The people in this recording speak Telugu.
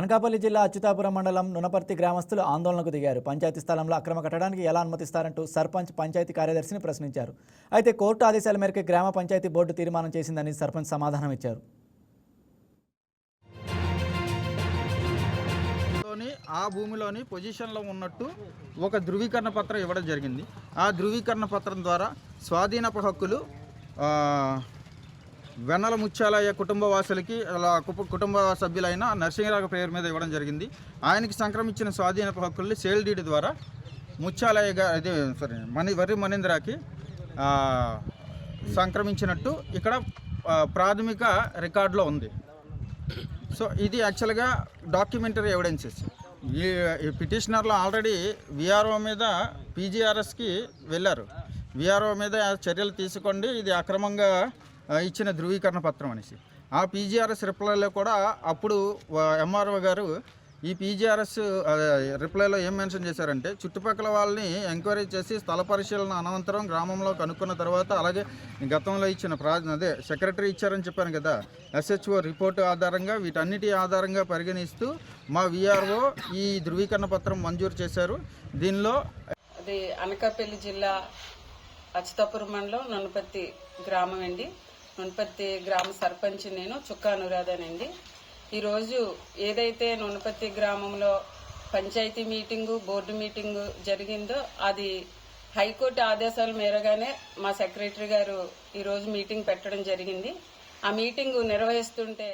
అనకాపల్లి జిల్లా అచ్యుతాపురం మండలం నునపర్తి గ్రామస్తులు ఆందోళనకు దిగారు. పంచాయతీ స్థలంలో అక్రమ కట్టడానికి ఎలా అనుమతిస్తారంటూ సర్పంచ్ పంచాయతీ కార్యదర్శిని ప్రశ్నించారు. అయితే కోర్టు ఆదేశాల మేరకు గ్రామ పంచాయతీ బోర్డు తీర్మానం చేసిందని సర్పంచ్ సమాధానం ఇచ్చారు. ఆ భూమిలోని పొజిషన్లో ఉన్నట్టు ఒక ధృవీకరణ పత్రం ఇవ్వడం జరిగింది. ఆ ధృవీకరణ పత్రం ద్వారా స్వాధీనపు హక్కులు వెన్నల ముత్యాలయ్య కుటుంబ వాసులకి అలా కుటుంబ సభ్యులైన నరసింహరావు పేరు మీద ఇవ్వడం జరిగింది. ఆయనకి సంక్రమించిన స్వాధీనపు హక్కుల్ని సేల్ డీడ్ ద్వారా వర్రి మణీంద్రకి సంక్రమించినట్టు ఇక్కడ ప్రాథమిక రికార్డులో ఉంది. సో ఇది యాక్చువల్గా డాక్యుమెంటరీ ఎవిడెన్సెస్. ఈ పిటిషనర్లు ఆల్రెడీ విఆర్ఓ మీద పీజీఆర్ఎస్కి వెళ్ళారు. విఆర్ఓ మీద చర్యలు తీసుకోండి, ఇది అక్రమంగా ఇచ్చిన ధృవీకరణ పత్రం అనేసి. ఆ పీజీఆర్ఎస్ రిప్లైలో కూడా అప్పుడు ఎంఆర్ఓ గారు ఈ పీజీఆర్ఎస్ రిప్లైలో ఏం మెన్షన్ చేశారంటే, చుట్టుపక్కల వాళ్ళని ఎంక్వైరీ చేసి స్థల పరిశీలన అనంతరం గ్రామంలో కనుక్కున్న తర్వాత, అలాగే గతంలో ఇచ్చిన సెక్రటరీ ఇచ్చారని చెప్పాను కదా, ఎస్హెచ్ఓ రిపోర్టు ఆధారంగా వీటన్నిటి ఆధారంగా పరిగణిస్తూ మా విఆర్ఓ ఈ ధృవీకరణ పత్రం మంజూరు చేశారు. దీనిలో అది అనకాపల్లి జిల్లా అచ్యుతాపురం మండలం నునపర్తి గ్రామం అండి. నునపర్తి గ్రామ సర్పంచ్ నేను చుక్కా అనురాధనండి. ఈరోజు ఏదైతే నునపర్తి గ్రామంలో పంచాయతీ మీటింగు, బోర్డు మీటింగు జరిగిందో అది హైకోర్టు ఆదేశాల మేరగానే మా సెక్రటరీ గారు ఈరోజు మీటింగ్ పెట్టడం జరిగింది. ఆ మీటింగు నిర్వహిస్తుంటే